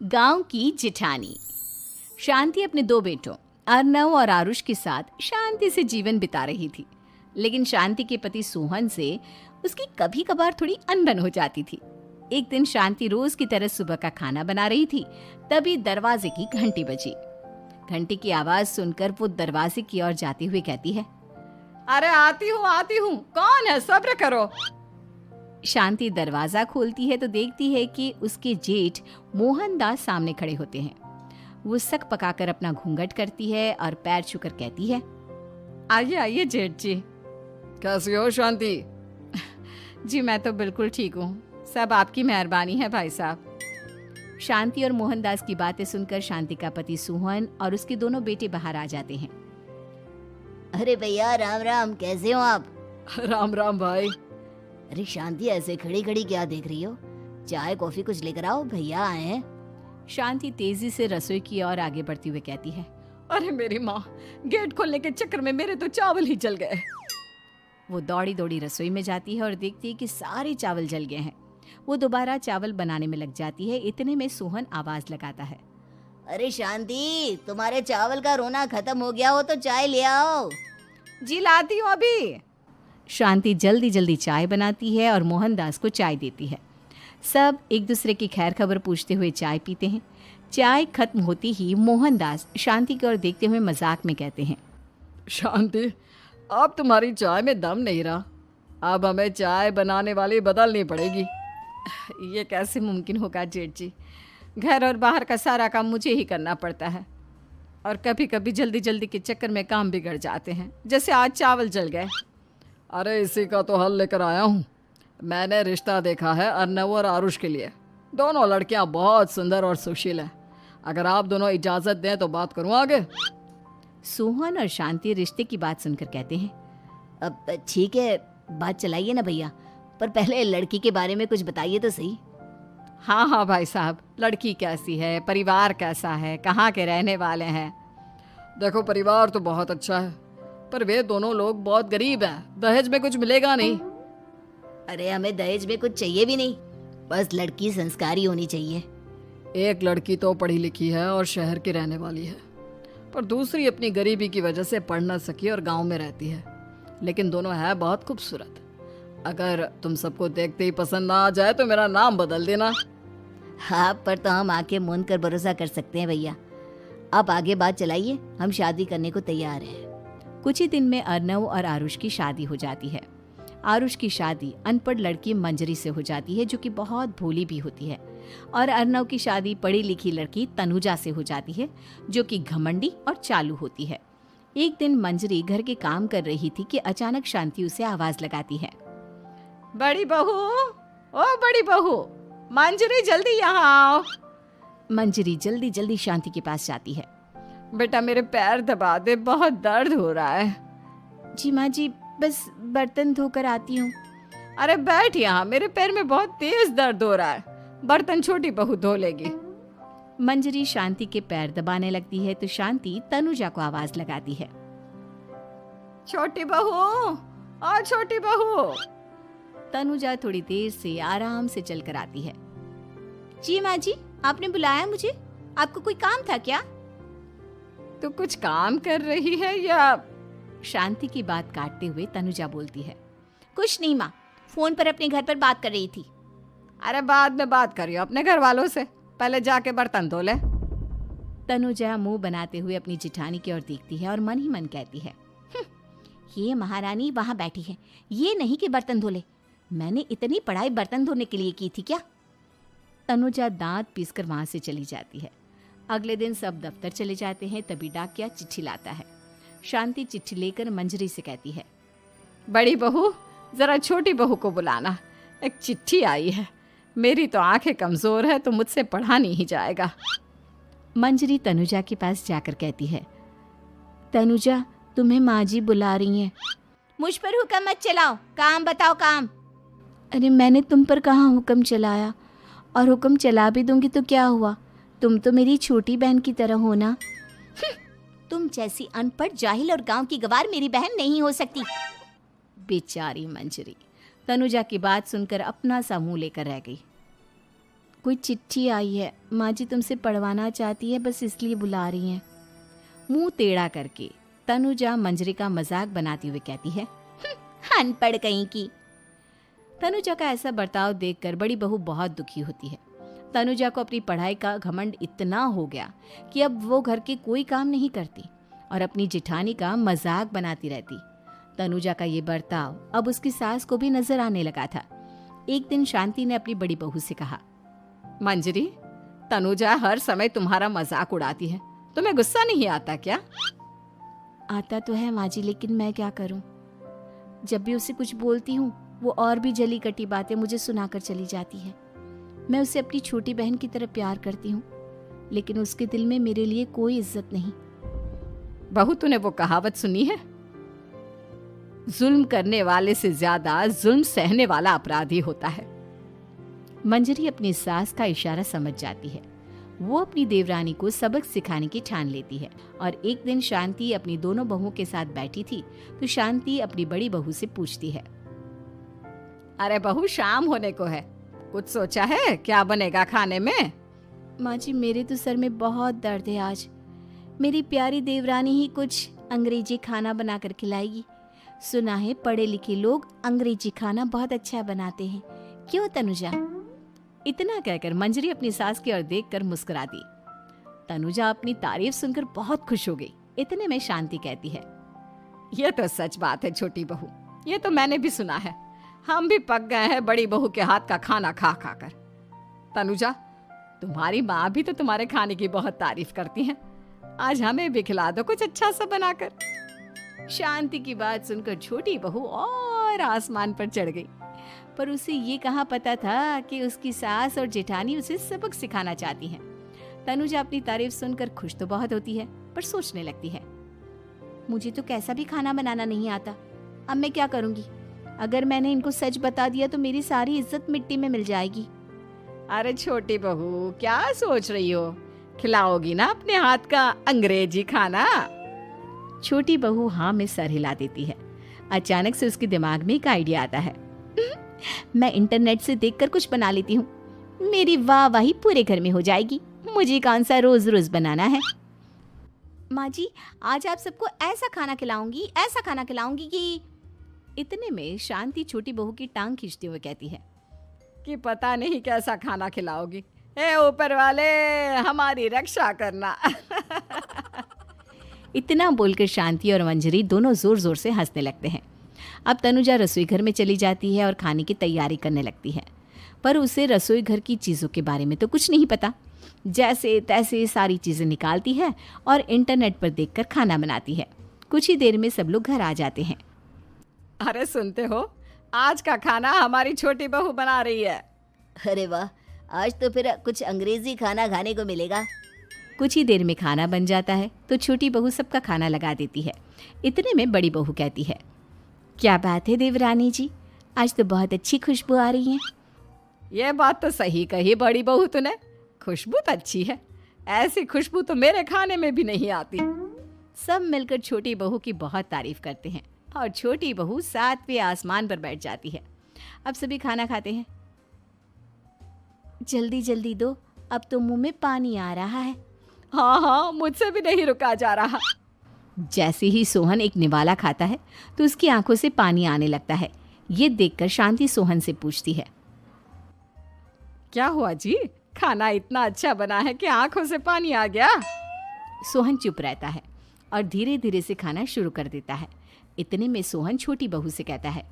गांव की जिठानी। शांति अपने दो बेटों अर्नव और आरुष के साथ शांति से जीवन बिता रही थी। लेकिन शांति के पति सोहन से उसकी कभी कभार थोड़ी अनबन हो जाती थी। एक दिन शांति रोज की तरह सुबह का खाना बना रही थी, तभी दरवाजे की घंटी बजी। घंटी की आवाज सुनकर वो दरवाजे की ओर जाते हुए कहती है, अरे आती हूँ, कौन है, सब्र करो। शांति दरवाजा खोलती है तो देखती है कि उसके जेठ मोहनदास सामने खड़े होते हैं। वो सक पकाकर अपना घूंघट करती है और पैर छूकर कहती है, आइए आइए जेठ जी। कैसी हो शांति? जी मैं तो बिल्कुल ठीक हूँ, सब आपकी मेहरबानी है भाई साहब। शांति और मोहनदास की बातें सुनकर शांति का पति सोहन और उसके दोनों बेटे बाहर आ जाते हैं। अरे भैया राम राम, कैसे हो आप? राम राम भाई। अरे शांति, ऐसे खड़ी खड़ी क्या देख रही हो? चाय कॉफी कुछ लेकर आओ, भैया आए हैं। शांति तेजी से रसोई की ओर आगे बढ़ती हुई कहती है, अरे मेरी माँ, गेट खोलने के चक्कर में मेरे तो चावल ही जल गए। वो दौड़ी दौड़ी रसोई में जाती है और देखती है कि सारे चावल जल गए हैं। वो दोबारा चावल बनाने में लग जाती है। इतने में सोहन आवाज लगाता है, अरे शांति, तुम्हारे चावल का रोना खत्म हो गया हो तो चाय ले आओ। जी लाती हूँ अभी। शांति जल्दी जल्दी चाय बनाती है और मोहनदास को चाय देती है। सब एक दूसरे की खैर खबर पूछते हुए चाय पीते हैं। चाय खत्म होती ही मोहनदास शांति की ओर देखते हुए मजाक में कहते हैं, शांति, अब तुम्हारी चाय में दम नहीं रहा, अब हमें चाय बनाने वाली बदलनी पड़ेगी। ये कैसे मुमकिन होगा जेठ जी, घर और बाहर का सारा काम मुझे ही करना पड़ता है और कभी कभी जल्दी जल्दी के चक्कर में काम बिगड़ जाते हैं, जैसे आज चावल जल गए। अरे इसी का तो हल लेकर आया हूँ। मैंने रिश्ता देखा है अर्नव और आरुष के लिए। दोनों लड़कियाँ बहुत सुंदर और सुशील हैं। अगर आप दोनों इजाज़त दें तो बात करूँ आगे। सोहन और शांति रिश्ते की बात सुनकर कहते हैं, अब ठीक है, बात चलाइए ना भैया, पर पहले लड़की के बारे में कुछ बताइए तो सही। हाँ भाई साहब, लड़की कैसी है, परिवार कैसा है, कहाँ के रहने वाले हैं? देखो, परिवार तो बहुत अच्छा है, पर वे दोनों लोग बहुत गरीब हैं। दहेज में कुछ मिलेगा नहीं। अरे हमें दहेज में कुछ चाहिए भी नहीं, बस लड़की संस्कारी होनी चाहिए। एक लड़की तो पढ़ी लिखी है और शहर की रहने वाली है, पर दूसरी अपनी गरीबी की वजह से पढ़ न सकी और गांव में रहती है। लेकिन दोनों है बहुत खूबसूरत। अगर तुम सबको देखते ही पसंद ना आ जाए तो मेरा नाम बदल देना। हाँ, पर तो हम आके मूंद कर भरोसा कर सकते हैं भैया। आप आगे बात चलाइए, हम शादी करने को तैयार हैं। कुछ ही दिन में अर्नव और आरुष की शादी हो जाती है। आरुष की शादी अनपढ़ लड़की मंजरी से हो जाती है, जो कि बहुत भोली भी होती है, और अर्नव की शादी पढ़ी लिखी लड़की तनुजा से हो जाती है, जो कि घमंडी और चालू होती है। एक दिन मंजरी घर के काम कर रही थी कि अचानक शांति उसे आवाज लगाती है, बड़ी बहू, ओ बड़ी बहू, मंजरी जल्दी यहाँ आओ। मंजरी जल्दी जल्दी शांति के पास जाती है। बेटा मेरे पैर दबा दे, बहुत दर्द हो रहा है। जी माँ जी, बस बर्तन धोकर आती हूँ। अरे बैठ यहाँ, मेरे पैर में बहुत तेज दर्द हो रहा है, बर्तन छोटी बहू धो लेगी। मंजरी शांति के पैर दबाने लगती है तो शांति तनुजा को आवाज लगाती है, छोटी बहू, ओ छोटी बहू। तनुजा थोड़ी देर से आराम से चलकर आती है। जी माँ जी, आपने बुलाया मुझे? आपको कोई काम था क्या? तू कुछ काम कर रही है या? शांति की बात काटते हुए तनुजा बोलती है, कुछ नहीं माँ, फोन पर अपने घर पर बात कर रही थी। अरे बाद में बात करियो अपने घर वालों से, पहले जाके बर्तन धो ले। तनुजा मुंह बनाते हुए अपनी जिठानी की ओर देखती है और मन ही मन कहती है, ये महारानी वहां बैठी है, ये नहीं कि बर्तन धो ले। मैंने इतनी पढ़ाई बर्तन धोने के लिए की थी क्या? तनुजा दांत पीसकर वहां से चली जाती है। अगले दिन सब दफ्तर चले जाते हैं, तभी डाकिया चिट्ठी लाता है। शांति चिट्ठी लेकर मंजरी से कहती है, बड़ी बहू, जरा छोटी बहू को बुलाना, एक चिट्ठी आई है। मेरी तो आंखें कमजोर है तो मुझसे पढ़ा नहीं जाएगा। मंजरी तनुजा के पास जाकर कहती है, तनुजा, तुम्हें माँ जी बुला रही हैं। मुझ पर हुक्म मत चलाओ, काम बताओ काम। अरे मैंने तुम पर कहाँ हुक्म चलाया, और हुक्म चला भी दूंगी तो क्या हुआ, तुम तो मेरी छोटी बहन की तरह हो ना। तुम जैसी अनपढ़, जाहिल और गांव की गवार मेरी बहन नहीं हो सकती। बेचारी मंजरी तनुजा की बात सुनकर अपना सा मुंह लेकर रह गई। कोई चिट्ठी आई है, माँ जी तुमसे पढ़वाना चाहती है, बस इसलिए बुला रही हैं। मुंह टेढ़ा करके तनुजा मंजरी का मजाक बनाती हुए कहती है, अनपढ़ कहीं की। तनुजा का ऐसा बर्ताव देखकर बड़ी बहू बहुत दुखी होती है। तनुजा को अपनी पढ़ाई का घमंड इतना हो गया कि अब वो घर के कोई काम नहीं करती और अपनी जिठानी का मजाक बनाती रहती। तनुजा का ये बर्ताव अब उसकी सास को भी नजर आने लगा था। एक दिन शांति ने अपनी बड़ी बहू से कहा, मंजरी, तनुजा हर समय तुम्हारा मजाक उड़ाती है, तुम्हें गुस्सा नहीं आता क्या? आता तो है माँ जी, लेकिन मैं क्या करूं? जब भी उसे कुछ बोलती हूँ वो और भी जली कटी बातें मुझे सुनाकर चली जाती है। मैं उसे अपनी छोटी बहन की तरह प्यार करती हूँ, लेकिन उसके दिल में मेरे लिए कोई इज्जत नहीं। बहू, तूने वो कहावत सुनी है, जुल्म करने वाले से ज्यादा जुल्म सहने वाला अपराधी होता है। मंजरी अपनी सास का इशारा समझ जाती है। वो अपनी देवरानी को सबक सिखाने की ठान लेती है और एक दिन शांति अपनी दोनों बहुओं के साथ बैठी थी तो शांति अपनी बड़ी बहू से पूछती है, अरे बहू, शाम होने को है, कुछ सोचा है क्या बनेगा खाने में? माँ जी, मेरे तो सर में बहुत दर्द है आज। मेरी प्यारी देवरानी ही कुछ अंग्रेजी खाना बनाकर खिलाएगी। सुना है पढ़े लिखे लोग अंग्रेजी खाना बहुत अच्छा बनाते हैं, क्यों तनुजा? इतना कहकर मंजरी अपनी सास की ओर देखकर मुस्कुरा दी। तनुजा अपनी तारीफ सुनकर बहुत खुश हो गई। इतने में शांति कहती है, ये तो सच बात है छोटी बहू, ये तो मैंने भी सुना है। हम भी पक गए हैं बड़ी बहू के हाथ का खाना खा खा कर। तनुजा, तुम्हारी माँ भी तो तुम्हारे खाने की बहुत तारीफ करती हैं। आज हमें भी खिला दो कुछ अच्छा सा बनाकर। शांति की बात सुनकर छोटी बहू और आसमान पर चढ़ गई, पर उसे ये कहाँ पता था कि उसकी सास और जेठानी उसे सबक सिखाना चाहती हैं। तनुजा अपनी तारीफ सुनकर खुश तो बहुत होती है, पर सोचने लगती है, मुझे तो कैसा भी खाना बनाना नहीं आता। अब मैं क्या करूंगी? अगर मैंने इनको सच बता दिया तो मेरी सारी इज्जत मिट्टी में मिल जाएगी। अरे छोटी बहू, क्या सोच रही हो? खिलाओगी ना अपने हाथ का अंग्रेजी खाना? छोटी बहू हाँ में सर हिला देती है। अचानक से उसके दिमाग में एक आइडिया आता है। मैं इंटरनेट से देखकर कुछ बना लेती हूँ, मेरी वाहवाही पूरे घर में हो जाएगी। मुझे कौन सा रोज रोज बनाना है। माँ जी, आज आप सबको ऐसा खाना खिलाऊंगी, ऐसा खाना खिलाऊंगी कि। इतने में शांति छोटी बहू की टांग खींचते हुए कहती है कि पता नहीं कैसा खाना खिलाओगी। ए ऊपर वाले, हमारी रक्षा करना। इतना बोलकर शांति और मंजरी दोनों जोर जोर से हंसने लगते हैं। अब तनुजा रसोई घर में चली जाती है और खाने की तैयारी करने लगती है, पर उसे रसोई घर की चीज़ों के बारे में तो कुछ नहीं पता। जैसे तैसे सारी चीज़ें निकालती है और इंटरनेट पर देखकर खाना बनाती है। कुछ ही देर में सब लोग घर आ जाते हैं। अरे सुनते हो, आज का खाना हमारी छोटी बहू बना रही है। अरे वाह, आज तो फिर कुछ अंग्रेजी खाना खाने को मिलेगा। कुछ ही देर में खाना बन जाता है तो छोटी बहू सबका खाना लगा देती है। इतने में बड़ी बहू कहती है, क्या बात है देवरानी जी, आज तो बहुत अच्छी खुशबू आ रही है। ये बात तो सही कही बड़ी बहू तूने, खुशबू तो अच्छी है। ऐसी खुशबू तो मेरे खाने में भी नहीं आती। सब मिलकर छोटी बहू की बहुत तारीफ करते हैं और छोटी बहू 7वें आसमान पर बैठ जाती है। अब सभी खाना खाते हैं। जल्दी जल्दी दो, अब तो मुंह में पानी आ रहा है। हाँ हाँ, मुझसे भी नहीं रुका जा रहा। जैसे ही सोहन एक निवाला खाता है तो उसकी आंखों से पानी आने लगता है। ये देखकर शांति सोहन से पूछती है, क्या हुआ जी, खाना इतना अच्छा बना है कि आंखों से पानी आ गया? सोहन चुप रहता है और धीरे धीरे से खाना शुरू कर देता है। इतने में सोहन छोटी बहू से कहता है,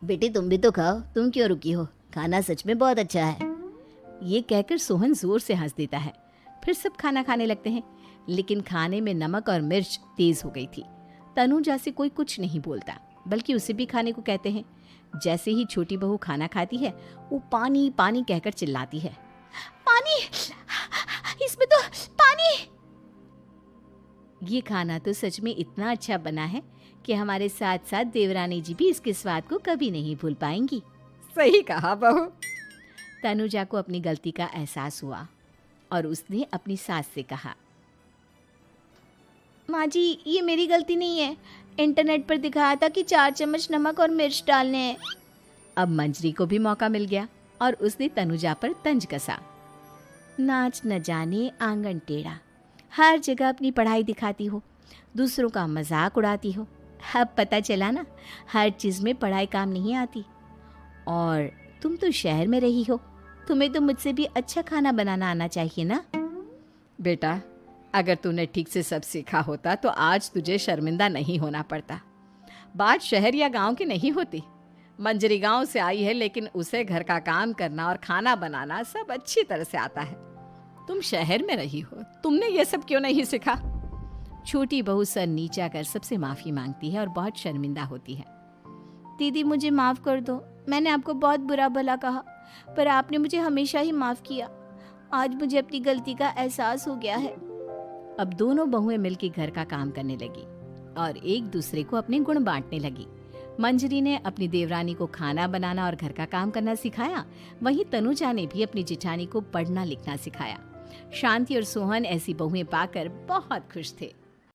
बेटी तुम भी तो खाओ, तुम क्यों रुकी हो? खाना सच में बहुत अच्छा है। ये कहकर सोहन जोर से हंस देता है। फिर सब खाना खाने लगते हैं, लेकिन खाने में नमक और मिर्च तेज हो गई थी। तनुजा से कोई कुछ नहीं बोलता, बल्कि उसे भी खाने को कहते हैं। जैसे ही छोटी बहू खाना खाती है वो पानी पानी कहकर चिल्लाती है, पानी, इसमें तो पानी। ये खाना तो सच में इतना अच्छा बना है कि हमारे साथ साथ देवरानी जी भी इसके स्वाद को कभी नहीं भूल पाएंगी। सही कहा बहू। तनुजा को अपनी गलती का एहसास हुआ और उसने अपनी सास से कहा, माँ जी ये मेरी गलती नहीं है, इंटरनेट पर दिखाया था कि 4 चम्मच नमक और मिर्च डालने हैं। अब मंजरी को भी मौका मिल गया और उसने तनुजा पर तंज कसा। नाच न जाने आंगन टेढ़ा, हर जगह अपनी पढ़ाई दिखाती हो, दूसरों का मजाक उड़ाती हो। अब पता चला ना, हर चीज़ में पढ़ाई काम नहीं आती। और तुम तो शहर में रही हो, तुम्हें तो मुझसे भी अच्छा खाना बनाना आना चाहिए ना। बेटा, अगर तूने ठीक से सब सीखा होता तो आज तुझे शर्मिंदा नहीं होना पड़ता। बात शहर या गांव की नहीं होती। मंजरी गांव से आई है, लेकिन उसे घर का काम करना और खाना बनाना सब अच्छी तरह से आता है। तुम शहर में रही हो, तुमने ये सब क्यों नहीं सीखा? छोटी बहू सर नीचा कर सबसे माफ़ी मांगती है और बहुत शर्मिंदा होती है। दीदी मुझे माफ़ कर दो, मैंने आपको बहुत बुरा भला कहा, पर आपने मुझे हमेशा ही माफ़ किया। आज मुझे अपनी गलती का एहसास हो गया है। अब दोनों बहुएं मिलकर घर का काम करने लगी और एक दूसरे को अपने गुण बांटने लगी। मंजरी ने अपनी देवरानी को खाना बनाना और घर का काम करना सिखाया, वहीं तनुजा ने भी अपनी जिठानी को पढ़ना लिखना सिखाया। शांति और सोहन ऐसी बहुएं पाकर बहुत खुश थे।